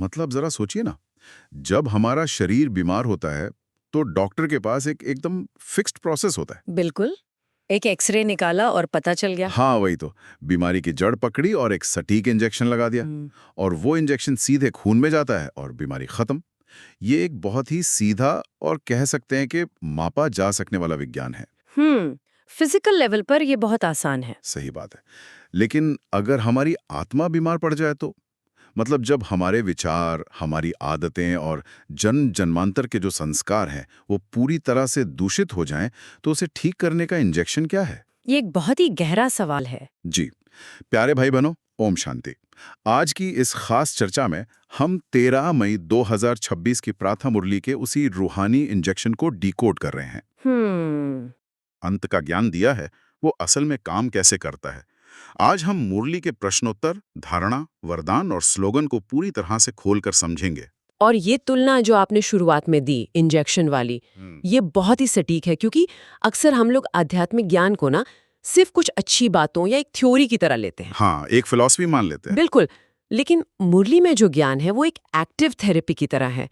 मतलब जरा सोचिए ना, जब हमारा शरीर बीमार होता है तो डॉक्टर के पास एक एकदम फिक्स्ड प्रोसेस होता है। बिल्कुल। एक एक्सरे निकाला और पता चल गया। हाँ वही तो, बीमारी की जड़ पकड़ी और एक सटीक इंजेक्शन लगा दिया। हम्म। और वो इंजेक्शन सीधे खून में जाता है और बीमारी खत्म। ये एक बहुत ही सीधा और कह सकते हैं कि मापा जा सकने वाला विज्ञान है। हम्म। फिजिकल लेवल पर ये बहुत आसान है। सही बात है। लेकिन अगर हमारी आत्मा बीमार पड़ जाए तो, मतलब जब हमारे विचार, हमारी आदतें और जन्म जन्मांतर के जो संस्कार हैं वो पूरी तरह से दूषित हो जाएं, तो उसे ठीक करने का इंजेक्शन क्या है? ये एक बहुत ही गहरा सवाल है। जी, प्यारे भाई बहनों, ओम शांति। आज की इस खास चर्चा में हम 13 मई 2026 की प्रातः मुरली के उसी रूहानी इंजेक्शन को डिकोड कर रहे हैं। हम्म। अंत का ज्ञान दिया है, वो असल में काम कैसे करता है। आज हम मुरली के प्रश्नोत्तर, धारणा, वरदान और स्लोगन को पूरी तरह से खोलकर समझेंगे। और ये तुलना जो आपने शुरुआत में दी इंजेक्शन वाली, ये बहुत ही सटीक है, क्योंकि अक्सर हम लोग आध्यात्मिक ज्ञान को ना सिर्फ कुछ अच्छी बातों या एक थ्योरी की तरह लेते हैं। हाँ, एक फिलॉसफी मान लेते हैं। बिल्कुल। लेकिन मुरली में जो ज्ञान है वो एक एक्टिव थेरेपी की तरह है।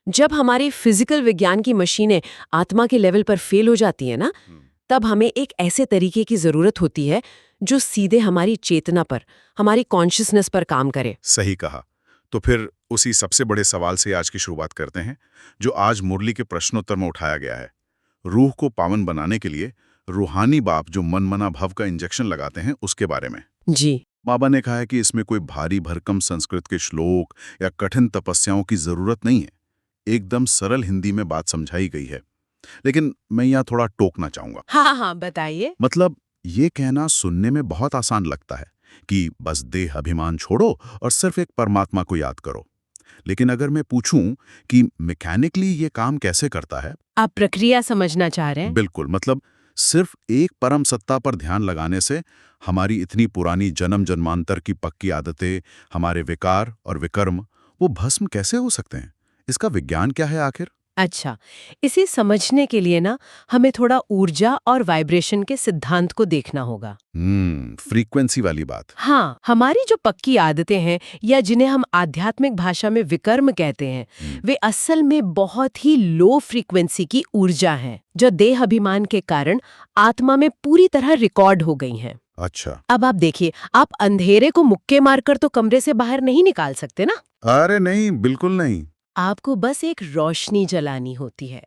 जब हमारी फिजिकल विज्ञान की मशीनें आत्मा के लेवल पर फेल हो जाती है ना, तब हमें एक ऐसे तरीके की जरूरत होती है जो सीधे हमारी चेतना पर, हमारी कॉन्शियसनेस पर काम करे। सही कहा। तो फिर उसी सबसे बड़े सवाल से आज की शुरुआत करते हैं, जो आज मुरली के प्रश्नोत्तर में उठाया गया है। रूह को पावन बनाने के लिए रूहानी बाप जो मनमना भव का इंजेक्शन लगाते हैं, उसके बारे में। जी। बाबा ने कहा है कि इसमें कोई भारी भरकम संस्कृत के श्लोक या कठिन तपस्याओं की जरूरत नहीं है। एकदम सरल हिंदी में बात समझाई गई है। लेकिन मैं यहाँ थोड़ा टोकना चाहूंगा। हाँ हाँ, बताइए। मतलब ये कहना सुनने में बहुत आसान लगता है कि बस देह अभिमान छोड़ो और सिर्फ एक परमात्मा को याद करो। लेकिन अगर मैं पूछूं कि मैकेनिकली ये काम कैसे करता है। आप प्रक्रिया समझना चाह रहे हैं? बिल्कुल, मतलब सिर्फ एक परम सत्ता पर ध्यान लगाने से हमारी इतनी पुरानी जन्म जन्मांतर की पक्की आदतें, हमारे विकार और विकर्म, वो भस्म कैसे हो सकते हैं? इसका विज्ञान क्या है आखिर? अच्छा, इसे समझने के लिए ना हमें थोड़ा ऊर्जा और वाइब्रेशन के सिद्धांत को देखना होगा। फ्रीक्वेंसी वाली बात। हाँ, हमारी जो पक्की आदतें हैं या जिन्हें हम आध्यात्मिक भाषा में विकर्म कहते हैं, वे असल में बहुत ही लो फ्रीक्वेंसी की ऊर्जा हैं, जो देह अभिमान के कारण आत्मा में पूरी तरह रिकॉर्ड हो गई हैं। अच्छा। अब आप देखिए, आप अंधेरे को मुक्के मारकर तो कमरे से बाहर नहीं निकाल सकते ना। अरे नहीं, बिल्कुल नहीं। आपको बस एक रोशनी जलानी होती है।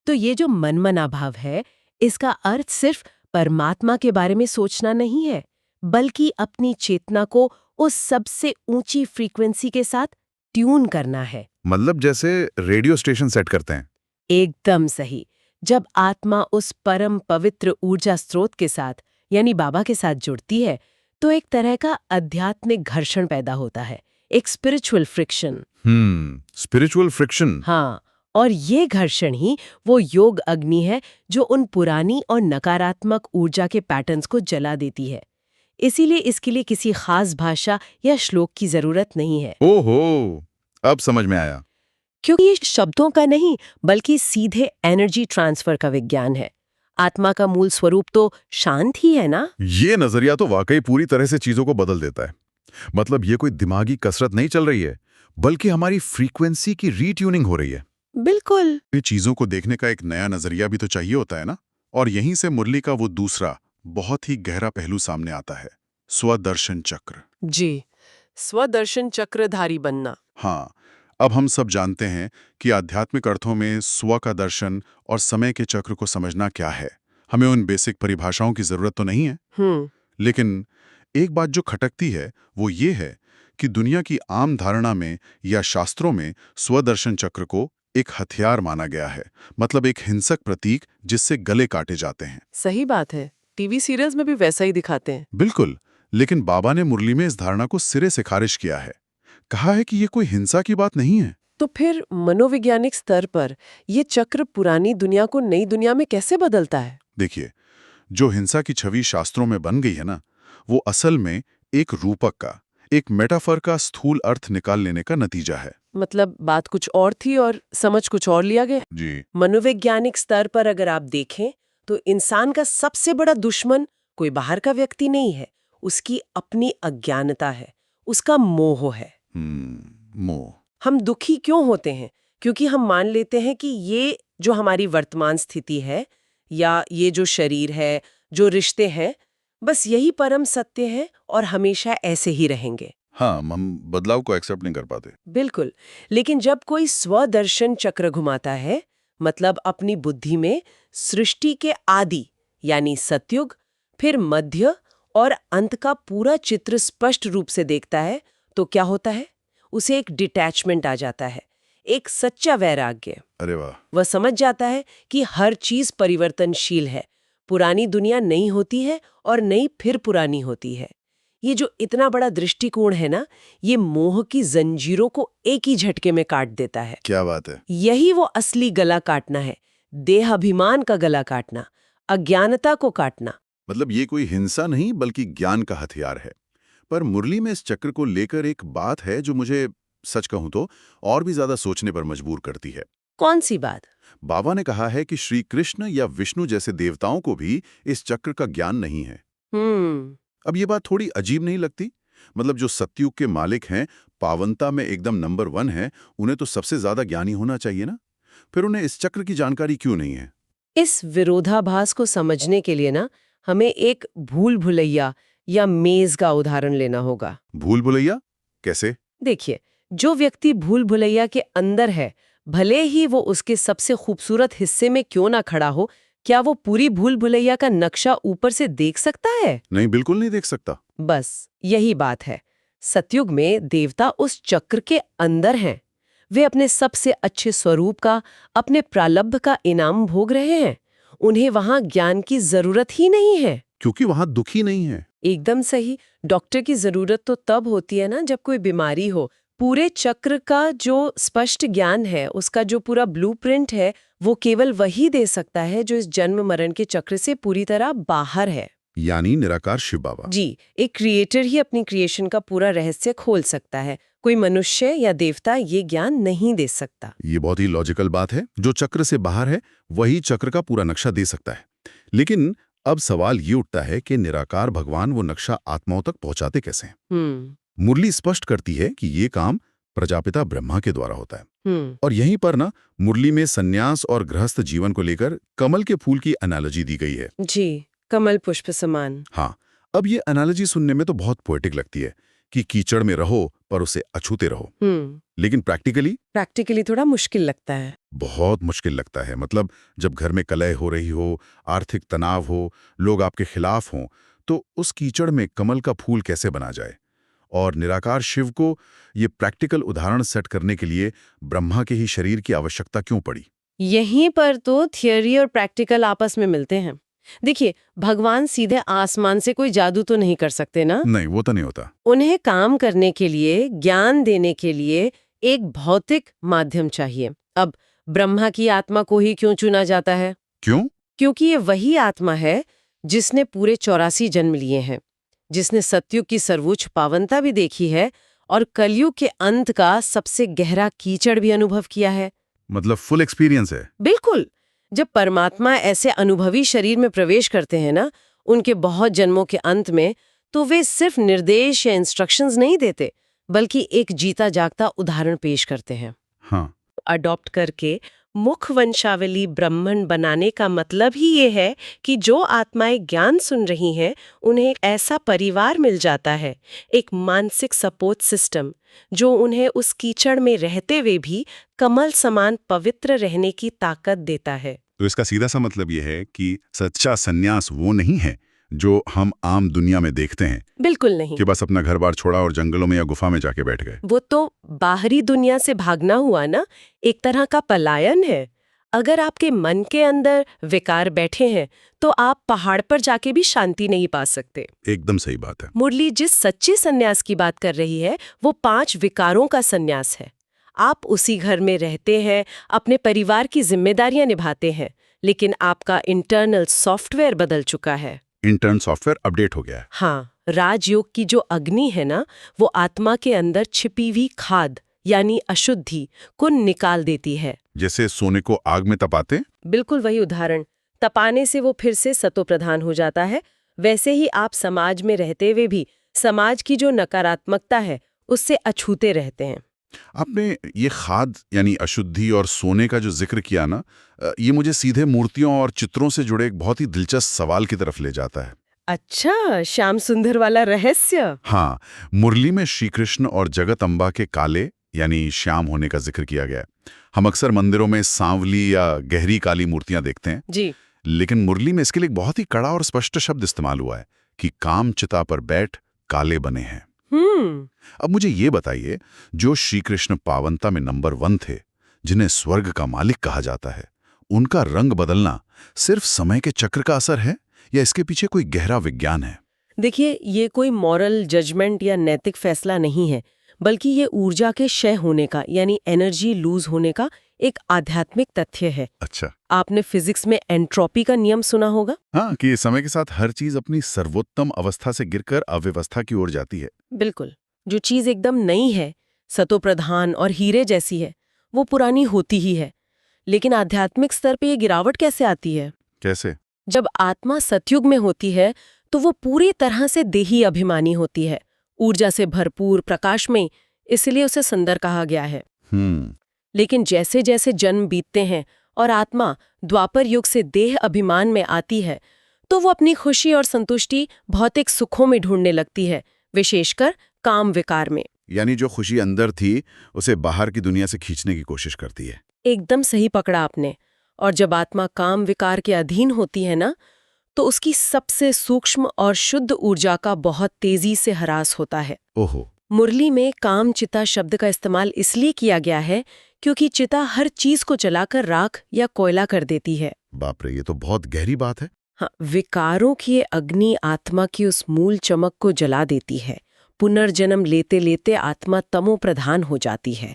तो ये जो मनमना भाव है, इसका अर्थ सिर्फ परमात्मा के बारे में सोचना नहीं है, बल्कि अपनी चेतना को उस सबसे ऊंची फ्रीक्वेंसी के साथ ट्यून करना है। मतलब जैसे रेडियो स्टेशन सेट करते हैं। एकदम सही। जब आत्मा उस परम पवित्र ऊर्जा स्रोत के साथ, यानी बाबा के साथ जुड़ती है, तो एक तरह का आध्यात्मिक घर्षण पैदा होता है, एक स्पिरिचुअल फ्रिक्शन। Spiritual friction. हाँ, और ये घर्षण ही वो योग अग्नि है जो उन पुरानी और नकारात्मक ऊर्जा के पैटर्न्स को जला देती है। इसीलिए इसके लिए किसी खास भाषा या श्लोक की जरूरत नहीं है। ओहो, अब समझ में आया। क्योंकि ये शब्दों का नहीं, बल्कि सीधे एनर्जी ट्रांसफर का विज्ञान है। आत्मा का मूल स्वरूप तो शांत ही है ना। ये नजरिया तो वाकई पूरी तरह से चीजों को बदल देता है। मतलब ये कोई दिमागी कसरत नहीं चल रही है, बल्कि हमारी फ्रीक्वेंसी की रीट्यूनिंग हो रही है। बिल्कुल। ये चीजों को देखने का एक नया नजरिया भी तो चाहिए होता है ना। और यहीं से मुरली का वो दूसरा बहुत ही गहरा पहलू सामने आता है, स्वदर्शन चक्र। जी, स्वदर्शन चक्रधारी बनना। हाँ, अब हम सब जानते हैं कि आध्यात्मिक अर्थों में स्व का दर्शन और समय के चक्र को समझना क्या है। हमें उन बेसिक परिभाषाओं की जरूरत तो नहीं है। लेकिन एक बात जो खटकती है वो ये है कि दुनिया की आम धारणा में या शास्त्रों में स्वदर्शन चक्र को एक हथियार माना गया है, मतलब एक हिंसक प्रतीक जिससे गले काटे जाते हैं। सही बात है, टीवी सीरियल्स में भी वैसा ही दिखाते हैं। बिल्कुल, लेकिन बाबा ने मुरली में इस धारणा को सिरे से खारिज किया है। कहा है कि ये कोई हिंसा की बात नहीं है। तो फिर मनोवैज्ञानिक स्तर पर ये चक्र पुरानी दुनिया को नई दुनिया में कैसे बदलता है? देखिए, जो हिंसा की छवि शास्त्रों में बन गई है ना, वो असल में एक रूपक का, एक मेटाफर का स्थूल अर्थ निकाल लेने का नतीजा है। मतलब बात कुछ और थी और समझ कुछ और लिया गया। जी। मनोवैज्ञानिक स्तर पर अगर आप देखें तो इंसान का सबसे बड़ा दुश्मन कोई बाहर का व्यक्ति नहीं है, उसकी अपनी अज्ञानता है, उसका मोह है। मोह। हम दुखी क्यों होते हैं? क्योंकि हम मान लेते हैं कि ये जो हमारी वर्तमान स्थिति है या ये जो शरीर है, जो रिश्ते हैं, बस यही परम सत्य है और हमेशा ऐसे ही रहेंगे। हाँ, हम बदलाव को एक्सेप्ट नहीं कर पाते। बिल्कुल। लेकिन जब कोई स्वदर्शन चक्र घुमाता है, मतलब अपनी बुद्धि में सृष्टि के आदि यानी सतयुग, फिर मध्य और अंत का पूरा चित्र स्पष्ट रूप से देखता है, तो क्या होता है? उसे एक डिटैचमेंट आ जाता है, एक सच्चा वैराग्य। अरे वाह! वह समझ जाता है कि हर चीज परिवर्तनशील है, पुरानी दुनिया नई होती है और नई फिर पुरानी होती है। ये जो इतना बड़ा दृष्टिकोण है ना, ये मोह की जंजीरों को एक ही झटके में काट देता है। क्या बात है! यही वो असली गला काटना है, देहाभिमान का गला काटना, अज्ञानता को काटना। मतलब ये कोई हिंसा नहीं बल्कि ज्ञान का हथियार है। पर मुरली में इस चक्र को लेकर एक बात है जो मुझे, सच कहूं तो, और भी ज्यादा सोचने पर मजबूर करती है। कौन सी बात? बाबा ने कहा है कि श्री कृष्ण या विष्णु जैसे देवताओं को भी इस चक्र का ज्ञान नहीं है। अब ये बात थोड़ी अजीब नहीं लगती? मतलब जो सतयुग के मालिक हैं, पावनता में एकदम नंबर 1 हैं, उन्हें तो सबसे ज्यादा ज्ञानी होना चाहिए ना? फिर उन्हें इस चक्र की जानकारी क्यों नहीं है? इस विरोधाभास को समझने के लिए ना, हमें एक भूल भुलैया या मेज का उदाहरण लेना होगा। भूल भुलैया? कैसे? देखिए, जो व्यक्ति भूल भुलैया के अंदर है, भले ही वो उसके सबसे खूबसूरत हिस्से में क्यों ना खड़ा हो, क्या वो पूरी भूल भुलैया का नक्शा ऊपर से देख सकता है? नहीं, बिल्कुल नहीं देख सकता। बस यही बात है। सतयुग में देवता उस चक्र के अंदर हैं। वे अपने सबसे अच्छे स्वरूप का, अपने प्रारब्ध का इनाम भोग रहे हैं। उन्हें वहां ज्ञान की जरूरत ही नहीं है। क्योंकि वहां दुखी नहीं है। एकदम सही। डॉक्टर की जरूरत तो तब होती है ना, जब कोई बीमारी हो। पूरे चक्र का जो स्पष्ट ज्ञान है, उसका जो पूरा ब्लूप्रिंट है, वो केवल वही दे सकता है जो इस जन्म मरण के चक्र से पूरी तरह बाहर है। यानी निराकार शिव बाबा। जी, एक क्रिएटर ही अपनी क्रिएशन का पूरा रहस्य खोल सकता है। कोई मनुष्य या देवता ये ज्ञान नहीं दे सकता। ये बहुत ही लॉजिकल बात है। जो चक्र से बाहर है वही चक्र का पूरा नक्शा दे सकता है। लेकिन अब सवाल ये उठता है कि निराकार भगवान वो नक्शा आत्माओं तक पहुंचाते कैसे हैं? मुरली स्पष्ट करती है कि ये काम प्रजापिता ब्रह्मा के द्वारा होता है। और यहीं पर ना मुरली में सन्यास और गृहस्थ जीवन को लेकर कमल के फूल की एनालॉजी दी गई है। जी, कमल पुष्प समान। हाँ, अब ये एनालॉजी सुनने में तो बहुत पोएटिक लगती है कि कीचड़ में रहो पर उसे अछूते रहो। लेकिन प्रैक्टिकली थोड़ा मुश्किल लगता है। बहुत मुश्किल लगता है। मतलब जब घर में कलह हो रही हो, आर्थिक तनाव हो, लोग आपके खिलाफ हों, तो उस कीचड़ में कमल का फूल कैसे बना जाए? और निराकार शिव को ये प्रैक्टिकल उदाहरण सेट करने के लिए ब्रह्मा के ही शरीर की आवश्यकता क्यों पड़ी? यहीं पर तो थियोरी और प्रैक्टिकल आपस में मिलते हैं। देखिए, भगवान सीधे आसमान से कोई जादू तो नहीं कर सकते ना। नहीं, वो तो नहीं होता। उन्हें काम करने के लिए, ज्ञान देने के लिए एक भौतिक माध्यम चाहिए। अब ब्रह्मा की आत्मा को ही क्यों चुना जाता है? क्यों? क्योंकि ये वही आत्मा है जिसने पूरे 84 जन्म लिए हैं, जिसने सतयुग की सर्वोच्च पावनता भी देखी है और कलयुग के अंत का सबसे गहरा कीचड़ भी अनुभव किया है। मतलब फुल एक्सपीरियंस है। बिल्कुल। जब परमात्मा ऐसे अनुभवी शरीर में प्रवेश करते हैं ना, उनके बहुत जन्मों के अंत में, तो वे सिर्फ निर्देश या इंस्ट्रक्शंस नहीं देते, बल्कि एक जीता जागता उदाहरण पेश करते हैं। हाँ। अडॉप्ट करके मुख वंशावली ब्राह्मण बनाने का मतलब ही ये है कि जो आत्माएं ज्ञान सुन रही हैं, उन्हें एक ऐसा परिवार मिल जाता है, एक मानसिक सपोर्ट सिस्टम, जो उन्हें उस कीचड़ में रहते हुए भी कमल समान पवित्र रहने की ताकत देता है। तो इसका सीधा सा मतलब ये है कि सच्चा सन्यास वो नहीं है जो हम आम दुनिया में देखते हैं। बिल्कुल नहीं। कि बस अपना घर बार छोड़ा और जंगलों में या गुफा में जाके बैठ गए। वो तो बाहरी दुनिया से भागना हुआ ना, एक तरह का पलायन है। अगर आपके मन के अंदर विकार बैठे हैं, तो आप पहाड़ पर जाके भी शांति नहीं पा सकते। एकदम सही बात है। मुरली जिस सच्चे सन्यास की बात कर रही है, वो 5 विकारों का सन्यास है। आप उसी घर में रहते हैं, अपने परिवार की जिम्मेदारियां निभाते हैं, लेकिन आपका इंटरनल सॉफ्टवेयर बदल चुका है। इंटर्न सॉफ्टवेयर अपडेट हो गया है। हाँ, राजयोग की जो अग्नि है ना, वो आत्मा के अंदर छिपी हुई खाद यानी अशुद्धि को निकाल देती है। जैसे सोने को आग में तपाते? बिल्कुल वही उदाहरण। तपाने से वो फिर से सतो प्रधान हो जाता है। वैसे ही आप समाज में रहते हुए भी समाज की जो नकारात्मकता है, उससे अछूते रहते हैं। आपने ये खाद यानी अशुद्धि और सोने का जो जिक्र किया ना, ये मुझे सीधे मूर्तियों और चित्रों से जुड़े एक बहुत ही दिलचस्प सवाल की तरफ ले जाता है। अच्छा, श्याम सुंदर वाला रहस्य। हाँ, मुरली में श्री कृष्ण और जगत अम्बा के काले यानी श्याम होने का जिक्र किया गया है। हम अक्सर मंदिरों में सांवली या गहरी काली मूर्तियां देखते हैं, जी। लेकिन मुरली में इसके लिए एक बहुत ही कड़ा और स्पष्ट शब्द इस्तेमाल हुआ है कि काम चिता पर बैठ काले बने हैं। अब मुझे ये बताइए, जो श्री कृष्ण पावनता में नंबर 1 थे, जिन्हें स्वर्ग का मालिक कहा जाता है, उनका रंग बदलना सिर्फ समय के चक्र का असर है या इसके पीछे कोई गहरा विज्ञान है? देखिए, ये कोई मॉरल जजमेंट या नैतिक फैसला नहीं है, बल्कि ये ऊर्जा के क्षय होने का यानी एनर्जी लूज होने का एक आध्यात्मिक तथ्य है। अच्छा। आपने फिजिक्स में एंट्रोपी का नियम सुना होगा? हाँ, कि समय के साथ हर चीज अपनी सर्वोत्तम अवस्था से गिरकर अव्यवस्था की ओर जाती है। बिल्कुल। जो चीज एकदम नई है, सतोप्रधान और हीरे जैसी है, वो पुरानी होती ही है। लेकिन आध्यात्मिक स्तर पे ये गिरावट कैसे आती है? कैसे? जब आत्मा सतयुग में होती है तो वो पूरी तरह से देही अभिमानी होती है, ऊर्जा से भरपूर, प्रकाशमय, इसलिए उसे सुंदर कहा गया है। लेकिन जैसे जैसे जन्म बीतते हैं और आत्मा द्वापर युग से देह अभिमान में आती है, तो वो अपनी खुशी और संतुष्टि भौतिक सुखों में ढूंढने लगती है, विशेषकर काम विकार में। यानी जो खुशी अंदर थी, उसे बाहर की दुनिया से खींचने की कोशिश करती है। एकदम सही पकड़ा आपने। और जब आत्मा काम विकार के अधीन होती है ना, तो उसकी सबसे सूक्ष्म और शुद्ध ऊर्जा का बहुत तेजी से ह्रास होता है। ओहो। मुरली में काम चिता शब्द का इस्तेमाल इसलिए किया गया है क्योंकि चिता हर चीज को जलाकर राख या कोयला कर देती है। बाप रे, ये तो बहुत गहरी बात है। हाँ, विकारों की ये अग्नि आत्मा की उस मूल चमक को जला देती है। पुनर्जन्म लेते लेते आत्मा तमो प्रधान हो जाती है,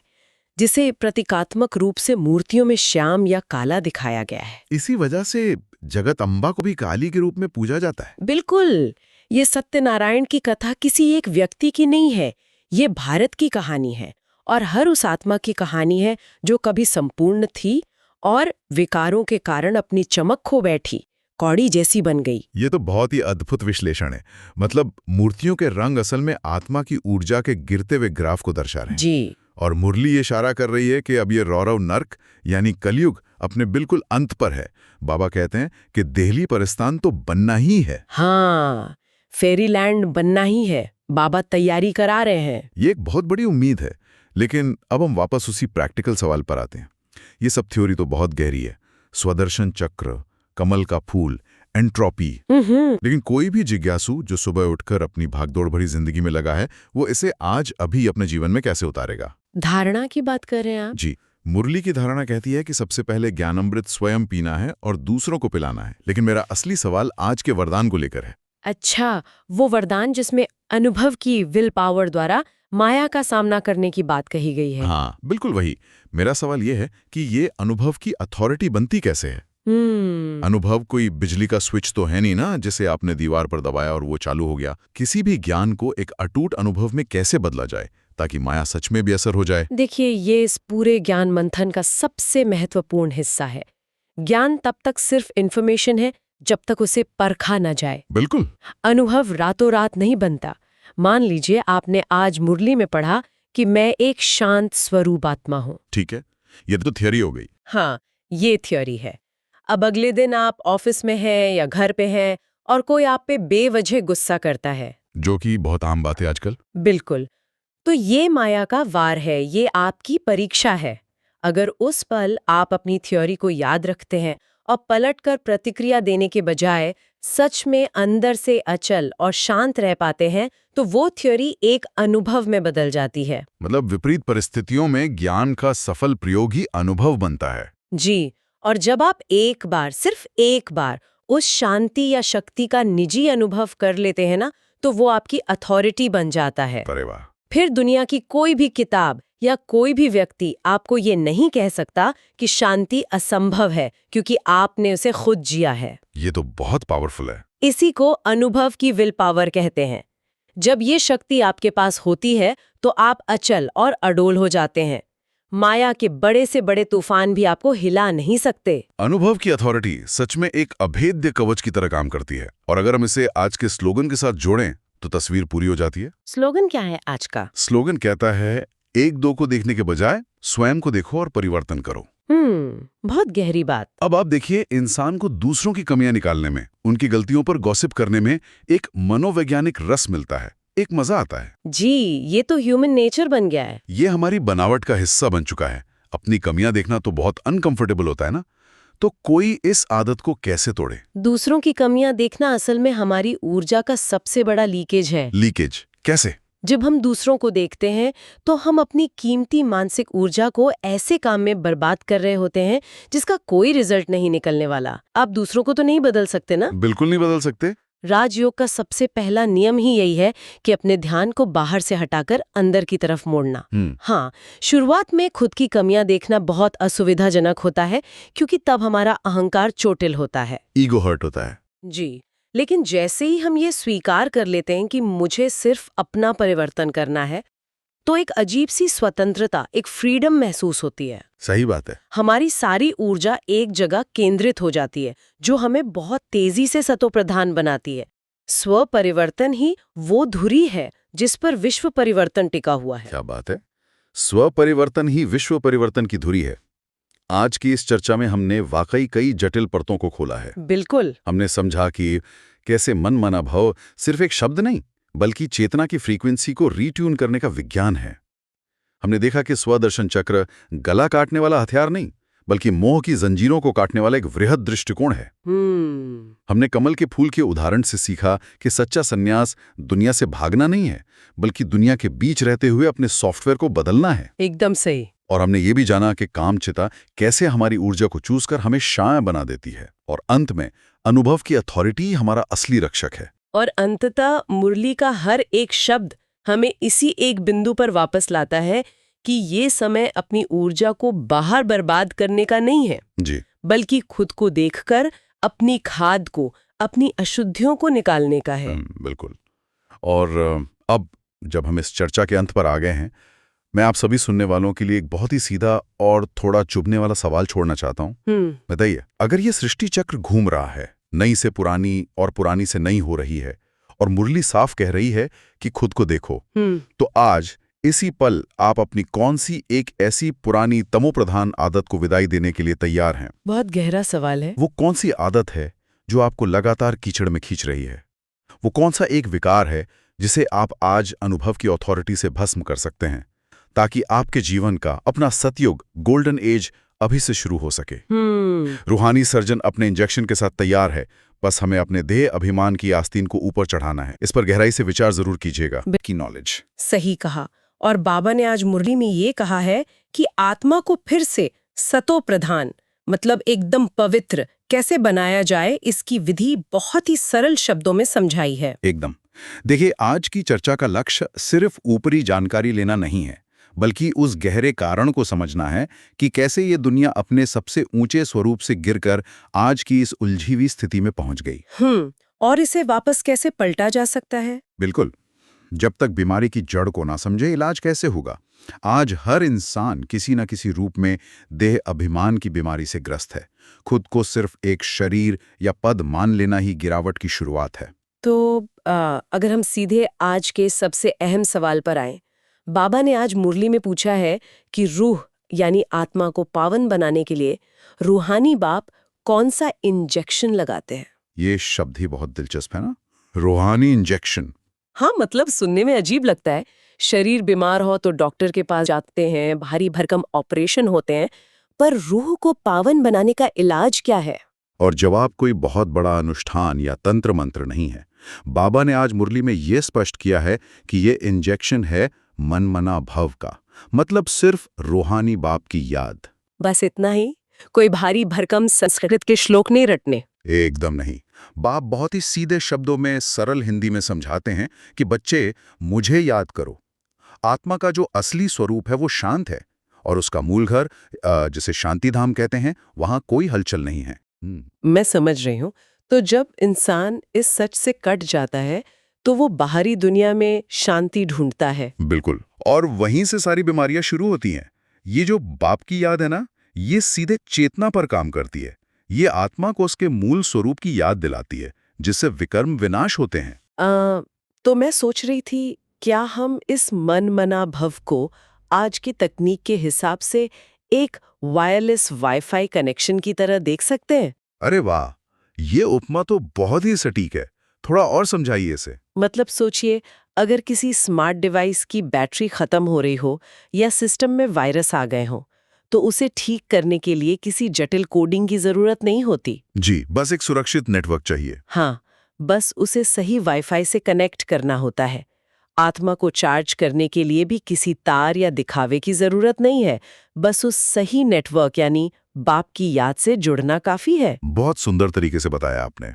जिसे प्रतीकात्मक रूप से मूर्तियों में श्याम या काला दिखाया गया है। इसी वजह से जगत अम्बा को भी काली के रूप में पूजा जाता है। बिल्कुल। ये सत्यनारायण की कथा किसी एक व्यक्ति की नहीं है, ये भारत की कहानी है और हर उस आत्मा की कहानी है जो कभी संपूर्ण थी और विकारों के कारण अपनी चमक खो बैठी, कौड़ी जैसी बन गई। ये तो बहुत ही अद्भुत विश्लेषण है। मतलब मूर्तियों के रंग असल में आत्मा की ऊर्जा के गिरते हुए ग्राफ को दर्शा रहे हैं। जी। और मुरली ये इशारा कर रही है कि अब ये रौरव नर्क यानी कलयुग अपने बिल्कुल अंत पर है। बाबा कहते हैं कि देहली परिस्तान तो बनना ही है। हाँ, फेरीलैंड बनना ही है। बाबा तैयारी करा रहे हैं। ये एक बहुत बड़ी उम्मीद है। लेकिन अब हम वापस उसी प्रैक्टिकल सवाल पर आते हैं। ये सब थ्योरी तो बहुत गहरी है, स्वदर्शन चक्र, कमल का फूल, एंट्रोपी। लेकिन कोई भी जिज्ञासु जो सुबह उठकर अपनी भागदौड़ भरी जिंदगी में लगा है, वो इसे आज अभी अपने जीवन में कैसे उतारेगा? धारणा की बात कर रहे हैं आप? जी, मुरली की धारणा कहती है कि सबसे पहले ज्ञानामृत स्वयं पीना है और दूसरों को पिलाना है। लेकिन मेरा असली सवाल आज के वरदान को लेकर है। अच्छा, वो वरदान जिसमें अनुभव की विल पावर द्वारा माया का सामना करने की बात कही गई है। हाँ, बिल्कुल वही। मेरा सवाल ये है कि ये अनुभव की अथॉरिटी बनती कैसे है? अनुभव कोई बिजली का स्विच तो है नहीं ना, जिसे आपने दीवार पर दबाया और वो चालू हो गया। किसी भी ज्ञान को एक अटूट अनुभव में कैसे बदला जाए ताकि माया सच में भी असर हो जाए? देखिए, ये इस पूरे ज्ञान मंथन का सबसे महत्वपूर्ण हिस्सा है। ज्ञान तब तक सिर्फ इन्फॉर्मेशन है जब तक उसे परखा न जाए। बिल्कुल। अनुभव रातों रात नहीं बनता। मान लीजिए आपने आज मुरली में पढ़ा कि मैं एक शांत स्वरूप आत्मा हूँ। ठीक है, ये तो थियरी हो गई। हाँ, ये थ्योरी है। अब अगले दिन आप ऑफिस में हैं या घर पे हैं और कोई आप पे बेवजह गुस्सा करता है, जो कि बहुत आम बात है आजकल। बिल्कुल, तो ये माया का वार है, ये आपकी परीक्षा है। अगर उस पल आप अपनी थ्योरी को याद रखते हैं और पलटकर प्रतिक्रिया देने के बजाय सच में अंदर से अचल और शांत रह पाते हैं, तो वो थ्योरी एक अनुभव में बदल जाती है। मतलब विपरीत परिस्थितियों में ज्ञान का सफल प्रयोग ही अनुभव बनता है। जी, और जब आप एक बार, सिर्फ एक बार उस शांति या शक्ति का निजी अनुभव कर लेते हैं ना, तो वो आपकी अथॉरिटी बन जाता है। अरे वाह। फिर दुनिया की कोई भी किताब या कोई भी व्यक्ति आपको ये नहीं कह सकता कि शांति असंभव है, क्योंकि आपने उसे खुद जिया है। ये तो बहुत पावरफुल है। इसी को अनुभव की विल पावर कहते हैं। जब ये शक्ति आपके पास होती है तो आप अचल और अडोल हो जाते हैं। माया के बड़े से बड़े तूफान भी आपको हिला नहीं सकते। अनुभव की अथॉरिटी सच में एक अभेद्य कवच की तरह काम करती है। और अगर हम इसे आज के स्लोगन के साथ जोड़ें तो तस्वीर पूरी हो जाती है। स्लोगन क्या है आज का? स्लोगन कहता है, एक दो को देखने के बजाय स्वयं को देखो और परिवर्तन करो। बहुत गहरी बात। अब आप देखिए, इंसान को दूसरों की कमियां निकालने में, उनकी गलतियों पर गॉसिप करने में एक मनोवैज्ञानिक रस मिलता है, एक मजा आता है। जी, ये तो ह्यूमन नेचर बन गया है। ये हमारी बनावट का हिस्सा बन चुका है। अपनी कमियां देखना तो बहुत अनकंफर्टेबल होता है ना, तो कोई इस आदत को कैसे तोड़े? दूसरों की कमियां देखना असल में हमारी ऊर्जा का सबसे बड़ा लीकेज है। लीकेज कैसे? जब हम दूसरों को देखते हैं तो हम अपनी कीमती मानसिक ऊर्जा को ऐसे काम में बर्बाद कर रहे होते हैं जिसका कोई रिजल्ट नहीं निकलने वाला। आप दूसरों को तो नहीं बदल सकते ना? बिल्कुल नहीं बदल सकते। राजयोग का सबसे पहला नियम ही यही है कि अपने ध्यान को बाहर से हटाकर अंदर की तरफ मोड़ना। हाँ, शुरुआत में खुद की कमियां देखना बहुत असुविधाजनक होता है क्योंकि तब हमारा अहंकार चोटिल होता है, ईगो हर्ट होता है। जी। लेकिन जैसे ही हम ये स्वीकार कर लेते हैं कि मुझे सिर्फ अपना परिवर्तन करना है, तो एक अजीब सी स्वतंत्रता, एक फ्रीडम महसूस होती है। सही बात है। हमारी सारी ऊर्जा एक जगह केंद्रित हो जाती है, जो हमें बहुत तेजी से सतोप्रधान बनाती है। स्व परिवर्तन ही वो धुरी है जिस पर विश्व परिवर्तन टिका हुआ है। क्या बात है। स्व परिवर्तन ही विश्व परिवर्तन की धुरी है। आज की इस चर्चा में हमने वाकई कई जटिल परतों को खोला है। बिल्कुल। हमने समझा कि कैसे मन मना भाव सिर्फ एक शब्द नहीं, बल्कि चेतना की फ्रीक्वेंसी को रीट्यून करने का विज्ञान है। हमने देखा कि स्वदर्शन चक्र गला काटने वाला हथियार नहीं, बल्कि मोह की जंजीरों को काटने वाला एक वृहद दृष्टिकोण है। हमने कमल के फूल के उदाहरण से सीखा कि सच्चा संन्यास दुनिया से भागना नहीं है, बल्कि दुनिया के बीच रहते हुए अपने सॉफ्टवेयर को बदलना है। एकदम सही। और हमने ये भी जाना कि कामचिता कैसे हमारी ऊर्जा को चूस कर हमें शांत बना देती है। और अंत में अनुभव की अथॉरिटी हमारा असली रक्षक है। और अंततः मुरली का हर एक शब्द हमें इसी एक बिंदु पर वापस लाता है कि ये समय अपनी ऊर्जा को बाहर बर्बाद करने का नहीं है जी, बल्कि खुद को देखकर अपनी खाद को, अपनी अशुद्धियों को निकालने का है। बिल्कुल। और अब जब हम इस चर्चा के अंत पर आ गए हैं, मैं आप सभी सुनने वालों के लिए एक बहुत ही सीधा और थोड़ा चुभने वाला सवाल छोड़ना चाहता हूँ। बताइए, अगर ये सृष्टि चक्र घूम रहा है, नई से पुरानी और पुरानी से नई हो रही है, और मुरली साफ कह रही है कि खुद को देखो, तो आज इसी पल आप अपनी कौन सी एक ऐसी पुरानी तमोप्रधान आदत को विदाई देने के लिए तैयार हैं? बहुत गहरा सवाल है। वो कौन सी आदत है जो आपको लगातार कीचड़ में खींच रही है? वो कौन सा एक विकार है जिसे आप आज अनुभव की अथॉरिटी से भस्म कर सकते हैं, ताकि आपके जीवन का अपना सतयुग, गोल्डन एज अभी से शुरू हो सके? रूहानी सर्जन अपने इंजेक्शन के साथ तैयार है, बस हमें अपने देह अभिमान की आस्तीन को ऊपर चढ़ाना है। इस पर गहराई से विचार जरूर कीजिएगा। की नॉलेज। सही कहा। और बाबा ने आज मुरली में ये कहा है कि आत्मा को फिर से सतो प्रधान, मतलब एकदम पवित्र कैसे बनाया जाए, इसकी विधि बहुत ही सरल शब्दों में समझाई है। एकदम। देखिए, आज की चर्चा का लक्ष्य सिर्फ ऊपरी जानकारी लेना नहीं है, बल्कि उस गहरे कारण को समझना है कि कैसे ये दुनिया अपने सबसे ऊंचे स्वरूप से गिरकर आज की इस उलझी हुई स्थिति में पहुंच गई। और इसे वापस कैसे पलटा जा सकता है? बिल्कुल। जब तक बीमारी की जड़ को ना समझे, इलाज कैसे होगा? आज हर इंसान किसी न किसी रूप में देह अभिमान की बीमारी से ग्रस्त है। खुद को सिर्फ एक शरीर या पद मान लेना ही गिरावट की शुरुआत है। तो अगर हम सीधे आज के सबसे अहम सवाल पर आएं, बाबा ने आज मुरली में पूछा है कि रूह यानी आत्मा को पावन बनाने के लिए रूहानी बाप कौन सा इंजेक्शन लगाते हैं? ये शब्द ही बहुत दिलचस्प है ना, रूहानी इंजेक्शन। हाँ, मतलब सुनने में अजीब लगता है। शरीर बीमार हो तो डॉक्टर के पास जाते हैं, भारी भरकम ऑपरेशन होते हैं, पर रूह को पावन बनाने का इलाज क्या है? और जवाब कोई बहुत बड़ा अनुष्ठान या तंत्र मंत्र नहीं है। बाबा ने आज मुरली में ये स्पष्ट किया है कि ये इंजेक्शन है मनमना भव का, मतलब सिर्फ रूहानी बाप की याद। बस इतना ही? कोई भारी भरकम संस्कृत के श्लोक नहीं रटने? एकदम नहीं। बाप बहुत ही सीधे शब्दों में, सरल हिंदी में समझाते हैं कि बच्चे, मुझे याद करो। आत्मा का जो असली स्वरूप है वो शांत है, और उसका मूल घर, जिसे शांति धाम कहते हैं, वहां कोई हलचल नहीं है। मैं समझ रही हूँ। तो जब इंसान इस सच से कट जाता है तो वो बाहरी दुनिया में शांति ढूंढता है। बिल्कुल। और वहीं से सारी बीमारियां शुरू होती हैं। ये जो बाप की याद है ना, ये सीधे चेतना पर काम करती है। ये आत्मा को उसके मूल स्वरूप की याद दिलाती है, जिससे विकर्म विनाश होते हैं। तो मैं सोच रही थी, क्या हम इस मन मना भव को आज की तकनीक के हिसाब से एक वायरलेस वाईफाई कनेक्शन की तरह देख सकते हैं। अरे वाह, ये उपमा तो बहुत ही सटीक है। थोड़ा और समझाइए इसे। मतलब सोचिए, अगर किसी स्मार्ट डिवाइस की बैटरी खत्म हो रही हो या सिस्टम में वायरस आ गए हो, तो उसे ठीक करने के लिए किसी जटिल कोडिंग की जरूरत नहीं होती। जी, बस एक सुरक्षित नेटवर्क चाहिए। हाँ, बस उसे सही वाईफाई से कनेक्ट करना होता है। आत्मा को चार्ज करने के लिए भी किसी तार या दिखावे की जरूरत नहीं है, बस उस सही नेटवर्क यानी बाप की याद से जुड़ना काफी है। बहुत सुंदर तरीके से बताया आपने।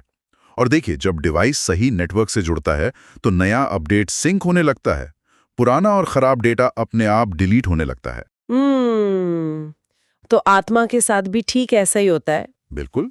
और देखिए, जब डिवाइस सही नेटवर्क से जुड़ता है तो नया अपडेट सिंक होने लगता है, पुराना और खराब डेटा अपने आप डिलीट होने लगता है। तो आत्मा के साथ भी ठीक ऐसा ही होता है। बिल्कुल।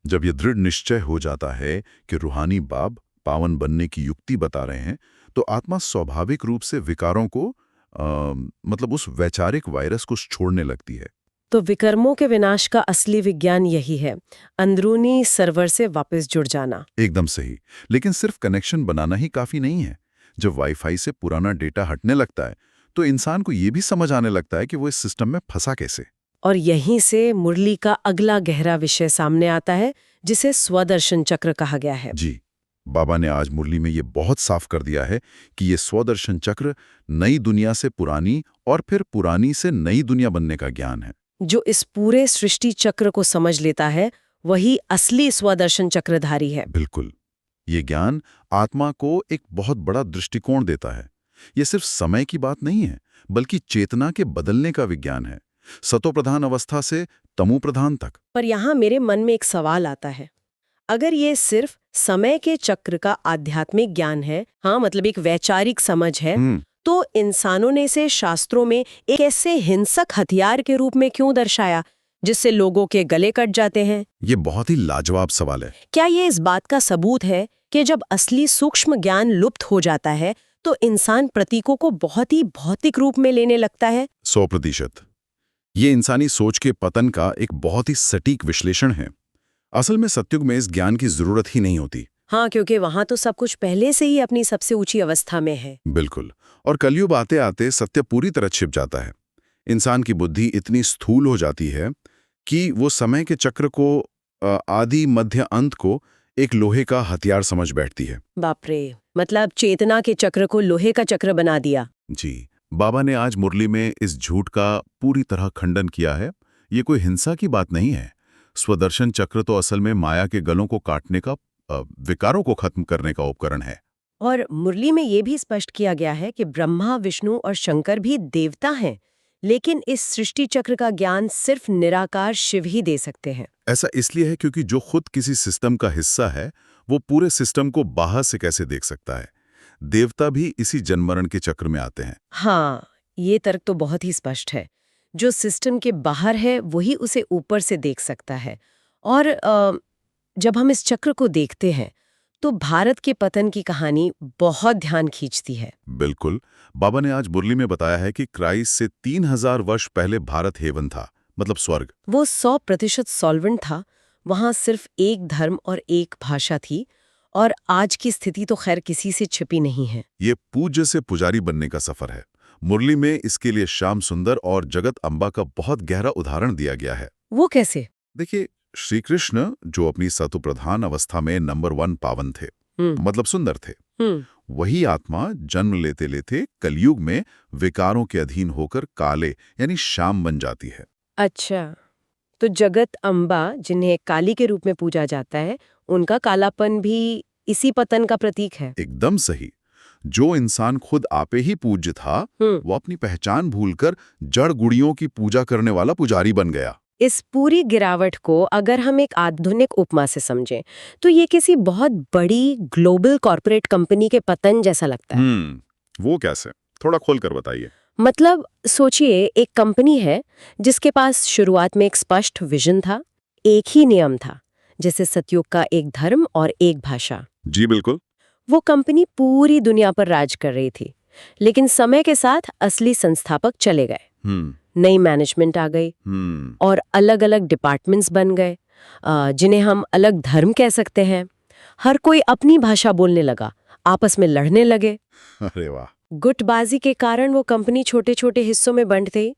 जब ये दृढ़ निश्चय हो जाता है कि रूहानी बाप पावन बनने की युक्ति बता रहे हैं, तो आत्मा स्वाभाविक रूप से विकारों को मतलब उस वैचारिक वायरस को छोड़ने लगती है। तो विकर्मों के विनाश का असली विज्ञान यही है, अंदरूनी सर्वर से वापस जुड़ जाना। एकदम सही। लेकिन सिर्फ कनेक्शन बनाना ही काफी नहीं है। जब वाईफाई से पुराना डेटा हटने लगता है, तो इंसान को ये भी समझ आने लगता है कि वो इस सिस्टम में फंसा कैसे। और यहीं से मुरली का अगला गहरा विषय सामने आता है, जिसे स्वदर्शन चक्र कहा गया है। जी, बाबा ने आज मुरली में ये बहुत साफ कर दिया है कि ये स्वदर्शन चक्र नई दुनिया से पुरानी और फिर पुरानी से नई दुनिया बनने का ज्ञान है। जो इस पूरे सृष्टि चक्र को समझ लेता है, वही असली स्वदर्शन चक्रधारी है। बिल्कुल। ये ज्ञान आत्मा को एक बहुत बड़ा दृष्टिकोण देता है। ये सिर्फ समय की बात नहीं है, बल्कि चेतना के बदलने का विज्ञान है, सतोप्रधान अवस्था से तमो प्रधान तक। पर यहाँ मेरे मन में एक सवाल आता है, अगर ये सिर्फ समय के चक्र का आध्यात्मिक ज्ञान है, हाँ मतलब एक वैचारिक समझ है, तो इंसानों ने इसे शास्त्रों में एक ऐसे हिंसक हथियार के रूप में क्यों दर्शाया जिससे लोगों के गले कट जाते हैं? ये बहुत ही लाजवाब सवाल है। क्या ये इस बात का सबूत है कि जब असली सूक्ष्म ज्ञान लुप्त हो जाता है तो इंसान प्रतीकों को बहुत ही भौतिक रूप में लेने लगता है? 100%। ये इंसानी सोच के पतन का एक बहुत ही सटीक विश्लेषण है। असल में सतयुग में इस ज्ञान की जरूरत ही नहीं होती। हाँ, क्योंकि वहां तो सब कुछ पहले से ही अपनी सबसे ऊंची अवस्था में है। बिल्कुल। और कलयुग आते आते सत्य पूरी तरह छिप जाता है। इंसान की बुद्धि इतनी स्थूल हो जाती है कि वो समय के चक्र को आदि मध्य अंत को एक लोहे का हथियार समझ बैठती है। बाप रे, मतलब चेतना के चक्र को लोहे का चक्र बना दिया। जी, बाबा ने आज मुरली में इस झूठ का पूरी तरह खंडन किया है। ये कोई हिंसा की बात नहीं है। स्वदर्शन चक्र तो असल में माया के गलों को काटने का, विकारों को खत्म करने का उपकरण है। और मुरली में ये भी स्पष्ट किया गया है कि ब्रह्मा, विष्णु और शंकर भी देवता हैं, लेकिन इस सृष्टि चक्र का ज्ञान सिर्फ निराकार शिव ही दे सकते हैं। ऐसा इसलिए है क्योंकि जो खुद किसी सिस्टम का हिस्सा है, वो पूरे सिस्टम को बाहर से कैसे देख सकता है। देवता भी इसी जन्मरण के चक्र में आते हैं। हाँ, ये तर्क तो बहुत ही स्पष्ट है। जो सिस्टम के बाहर है वही उसे ऊपर से देख सकता है। और जब हम इस चक्र को देखते हैं तो भारत के पतन की कहानी बहुत ध्यान खींचती है। बिल्कुल। बाबा ने आज मुरली में बताया है कि क्राइस्ट से 3000 वर्ष पहले भारत हेवन था, मतलब स्वर्ग। वो 100% सॉल्वेंट था। वहां सिर्फ एक धर्म और एक भाषा थी, और आज की स्थिति तो खैर किसी से छिपी नहीं है। ये पूज्य से पुजारी बनने का सफर है। मुरली में इसके लिए श्याम सुंदर और जगत अम्बा का बहुत गहरा उदाहरण दिया गया है। वो कैसे? देखिए, श्री कृष्ण जो अपनी सतुप्रधान अवस्था में नंबर 1 पावन थे, मतलब सुंदर थे, वही आत्मा जन्म लेते लेते कलयुग में विकारों के अधीन होकर काले यानी श्याम बन जाती है। अच्छा, तो जगत अम्बा जिन्हें काली के रूप में पूजा जाता है, उनका कालापन भी इसी पतन का प्रतीक है। एकदम सही। जो इंसान खुद आपे ही पूज्य था, वो अपनी पहचान भूलकर जड़ गुड़ियों की पूजा करने वाला पुजारी बन गया। इस पूरी गिरावट को अगर हम एक आधुनिक उपमा से समझें तो ये किसी बहुत बड़ी ग्लोबल कॉर्पोरेट कंपनी के पतन जैसा लगता है। वो कैसे? थोड़ा खोलकर बताइए। मतलब सोचिए, एक कंपनी है जिसके पास शुरुआत में एक स्पष्ट विजन था, एक ही नियम था, जैसे सतयुग का एक धर्म और एक भाषा। जी बिल्कुल। वो कंपनी पूरी दुनिया पर राज कर रही थी, लेकिन समय के साथ असली संस्थापक चले गए, नई मैनेजमेंट आ गई और अलग अलग डिपार्टमेंट्स बन गए, जिन्हें हम अलग धर्म कह सकते हैं। हर कोई अपनी भाषा बोलने लगा, आपस में लड़ने लगे। अरे वाह, गुटबाजी के कारण वो कंपनी छोटे छोटे हिस्सों में बंट गई।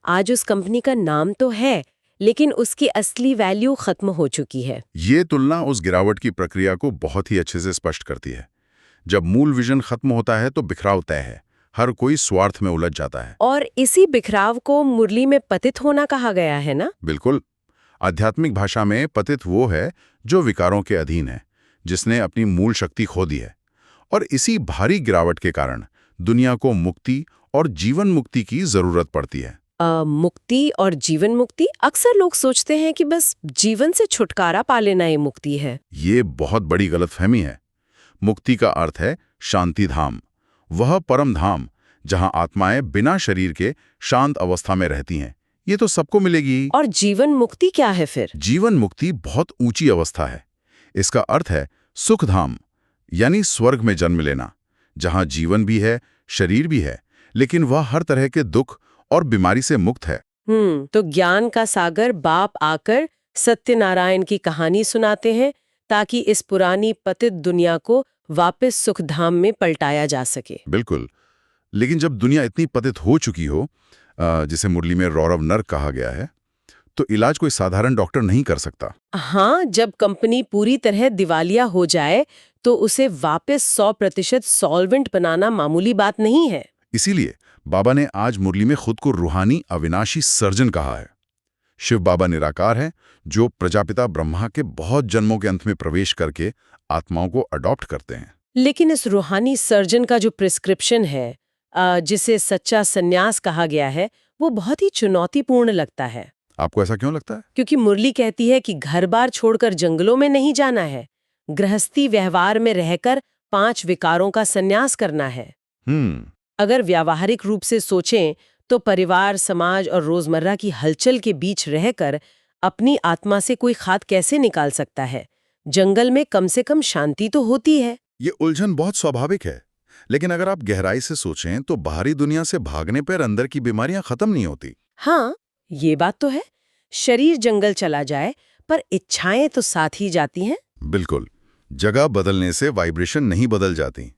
आज उस कंपनी का नाम तो है, लेकिन उसकी असली वैल्यू खत्म हो चुकी है। ये तुलना उस गिरावट की प्रक्रिया को बहुत ही अच्छे से स्पष्ट करती है। जब मूल विजन खत्म होता है तो बिखराव तय है, हर कोई स्वार्थ में उलझ जाता है। और इसी बिखराव को मुरली में पतित होना कहा गया है ना? बिल्कुल। आध्यात्मिक भाषा में पतित वो है जो विकारों के अधीन है, जिसने अपनी मूल शक्ति खो दी है। और इसी भारी गिरावट के कारण दुनिया को मुक्ति और जीवन मुक्ति की जरूरत पड़ती है। मुक्ति और जीवन मुक्ति, अक्सर लोग सोचते हैं कि बस जीवन से छुटकारा पा लेना ये मुक्ति है। ये बहुत बड़ी गलतफहमी है। मुक्ति का अर्थ है शांति धाम, वह परम धाम जहां आत्माएं बिना शरीर के शांत अवस्था में रहती हैं। ये तो सबको मिलेगी। और जीवन मुक्ति क्या है फिर? जीवन मुक्ति बहुत ऊंची अवस्था है। इसका अर्थ है सुख धाम, यानी स्वर्ग में जन्म लेना, जहां जीवन भी है, शरीर भी है, लेकिन वह हर तरह के दुख और बीमारी से मुक्त है। तो ज्ञान का सागर बाप आकर सत्यनारायण की कहानी सुनाते हैं ताकि इस पुरानी पतित दुनिया को वापस सुखधाम में पलटाया जा सके। बिल्कुल। लेकिन जब दुनिया इतनी पतित हो चुकी हो, जिसे मुरली में रौरव नर्क कहा गया है, तो इलाज कोई साधारण डॉक्टर नहीं कर सकता। हाँ, जब कंपनी पूरी तरह दिवालिया हो जाए तो उसे वापस 100% सॉल्वेंट बनाना मामूली बात नहीं है। इसीलिए बाबा ने आज मुरली में खुद को रूहानी अविनाशी सर्जन कहा है। शिव बाबा निराकार है, जो प्रजापिता ब्रह्मा के बहुत जन्मों के अंत में प्रवेश करके आत्माओं को अडॉप्ट करते हैं। लेकिन इस रूहानी सर्जन का जो प्रिस्क्रिप्शन है, जिसे सच्चा संन्यास कहा गया है, वो बहुत ही चुनौतीपूर्ण लगता है। आपको ऐसा क्यों लगता है? क्योंकि मुरली कहती है कि घर-बार छोड़कर जंगलों में नहीं जाना है, गृहस्थी व्यवहार में रहकर 5 विकारों का संन्यास करना है। अगर व्यावहारिक रूप से सोचें तो परिवार, समाज और रोजमर्रा की हलचल के बीच रहकर अपनी आत्मा से कोई खाद कैसे निकाल सकता है? जंगल में कम से कम शांति तो होती है। ये उलझन बहुत स्वाभाविक है, लेकिन अगर आप गहराई से सोचें तो बाहरी दुनिया से भागने पर अंदर की बीमारियां खत्म नहीं होती। हाँ, ये बात तो है। शरीर जंगल चला जाए पर इच्छाएं तो साथ ही जाती हैं। बिल्कुल। जगह बदलने से वाइब्रेशन नहीं बदल जाती।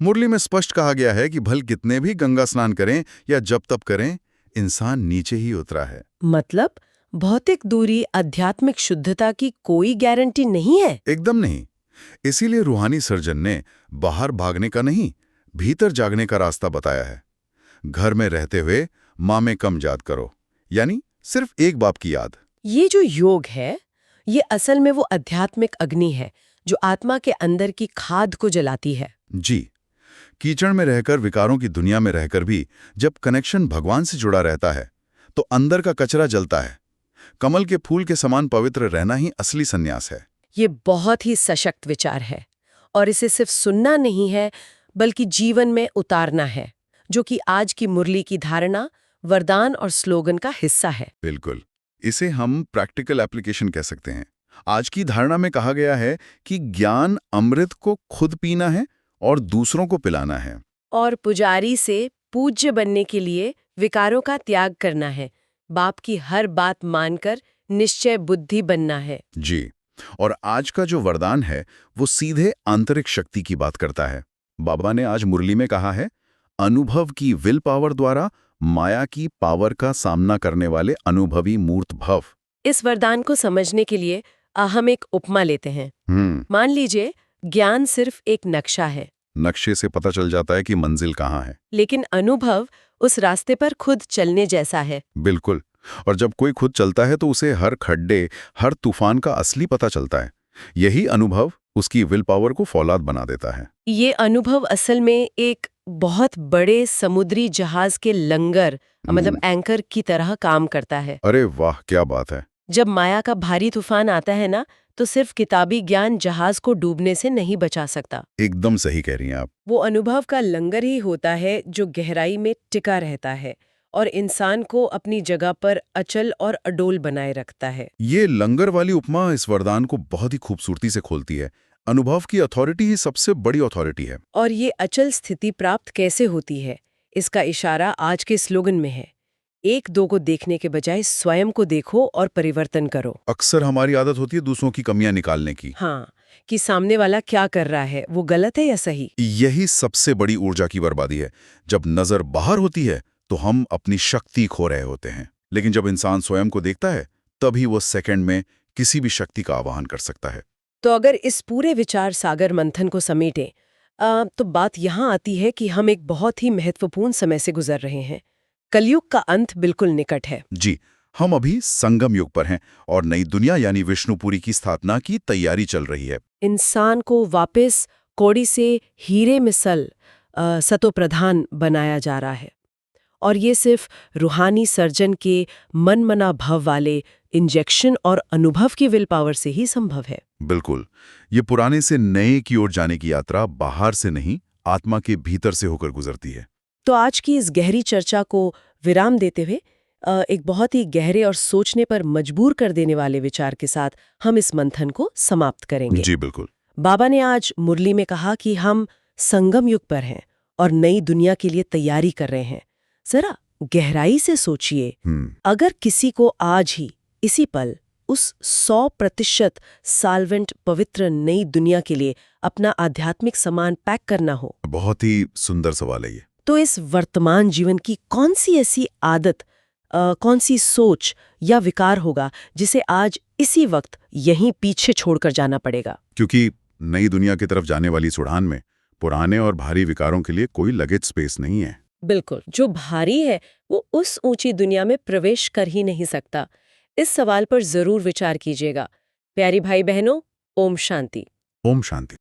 मुरली में स्पष्ट कहा गया है कि भल कितने भी गंगा स्नान करें या जप तप करें, इंसान नीचे ही उतरा है। मतलब भौतिक दूरी आध्यात्मिक शुद्धता की कोई गारंटी नहीं है? एकदम नहीं। इसीलिए रूहानी सर्जन ने बाहर भागने का नहीं, भीतर जागने का रास्ता बताया है। घर में रहते हुए माँ में कम याद करो, यानी सिर्फ एक बाप की याद। ये जो योग है, ये असल में वो आध्यात्मिक अग्नि है जो आत्मा के अंदर की खाद को जलाती है। जी। कीचड़ में रहकर, विकारों की दुनिया में रहकर भी जब कनेक्शन भगवान से जुड़ा रहता है तो अंदर का कचरा जलता है। कमल के फूल के समान पवित्र रहना ही असली संन्यास है। ये बहुत ही सशक्त विचार है और इसे सिर्फ सुनना नहीं है बल्कि जीवन में उतारना है, जो कि आज की मुरली की धारणा, वरदान और स्लोगन का हिस्सा है। बिल्कुल। इसे हम प्रैक्टिकल एप्लीकेशन कह सकते हैं। आज की धारणा में कहा गया है कि ज्ञान अमृत को खुद पीना है और दूसरों को पिलाना है। और पुजारी से पूज्य बनने के लिए विकारों का त्याग करना है, बाप की हर बात मानकर निश्चय बुद्धि बनना है। जी। और आज का जो वरदान है वो सीधे आंतरिक शक्ति की बात करता है। बाबा ने आज मुरली में कहा है, अनुभव की विल पावर द्वारा माया की पावर का सामना करने वाले अनुभवी मूर्त भव। इस वरदान को समझने के लिए हम एक उपमा लेते हैं। मान लीजिए ज्ञान सिर्फ एक नक्शा है। नक्शे से पता चल जाता है कि मंजिल कहाँ है, लेकिन अनुभव उस रास्ते पर खुद चलने जैसा है। बिल्कुल। और जब कोई खुद चलता है तो उसे हर खड्डे, हर तूफान का असली पता चलता है। यही अनुभव उसकी विल पावर को फौलाद बना देता है। ये अनुभव असल में एक बहुत बड़े समुद्री जहाज के लंगर, मतलब एंकर की तरह काम करता है। अरे वाह, क्या बात है। जब माया का भारी तूफान आता है ना, तो सिर्फ किताबी ज्ञान जहाज को डूबने से नहीं बचा सकता। एकदम सही कह रही हैं आप। वो अनुभव का लंगर ही होता है जो गहराई में टिका रहता है और इंसान को अपनी जगह पर अचल और अडोल बनाए रखता है। ये लंगर वाली उपमा इस वरदान को बहुत ही खूबसूरती से खोलती है। अनुभव की अथॉरिटी ही सबसे बड़ी अथॉरिटी है। और ये अचल स्थिति प्राप्त कैसे होती है, इसका इशारा आज के स्लोगन में है, एक दो को देखने के बजाय स्वयं को देखो और परिवर्तन करो। अक्सर हमारी आदत होती है दूसरों की कमियां निकालने की। हाँ, कि सामने वाला क्या कर रहा है, वो गलत है या सही। यही सबसे बड़ी ऊर्जा की बर्बादी है। जब नजर बाहर होती है तो हम अपनी शक्ति खो रहे होते हैं, लेकिन जब इंसान स्वयं को देखता है तभी वो सेकंड में किसी भी शक्ति का आवाहन कर सकता है। तो अगर इस पूरे विचार सागर मंथन को समेटें, तो बात यहाँ आती है कि हम एक बहुत ही महत्वपूर्ण समय से गुजर रहे हैं। कलयुग का अंत बिल्कुल निकट है। जी, हम अभी संगम युग पर हैं और नई दुनिया यानी विष्णुपुरी की स्थापना की तैयारी चल रही है। इंसान को वापस कौड़ी से हीरे मिसल सतोप्रधान बनाया जा रहा है, और ये सिर्फ रूहानी सर्जन के मनमना भाव वाले इंजेक्शन और अनुभव की विल पावर से ही संभव है। बिल्कुल, ये पुराने से नए की ओर जाने की यात्रा बाहर से नहीं, आत्मा के भीतर से होकर गुजरती है। तो आज की इस गहरी चर्चा को विराम देते हुए एक बहुत ही गहरे और सोचने पर मजबूर कर देने वाले विचार के साथ हम इस मंथन को समाप्त करेंगे। जी बिल्कुल। बाबा ने आज मुरली में कहा कि हम संगम युग पर हैं और नई दुनिया के लिए तैयारी कर रहे हैं। जरा गहराई से सोचिए, अगर किसी को आज ही इसी पल उस 100% साल्वेंट पवित्र नई दुनिया के लिए अपना आध्यात्मिक सामान पैक करना हो, बहुत ही सुंदर सवाल है ये। तो इस वर्तमान जीवन की कौन सी ऐसी आदत, कौन सी सोच या विकार होगा जिसे आज इसी वक्त यहीं पीछे छोड़कर जाना पड़ेगा? क्योंकि नई दुनिया की तरफ जाने वाली इस उड़ान में पुराने और भारी विकारों के लिए कोई लगेज स्पेस नहीं है। बिल्कुल, जो भारी है वो उस ऊंची दुनिया में प्रवेश कर ही नहीं सकता। इस सवाल पर जरूर विचार कीजिएगा। प्यारी भाई बहनों, ओम शांति। ओम शांति।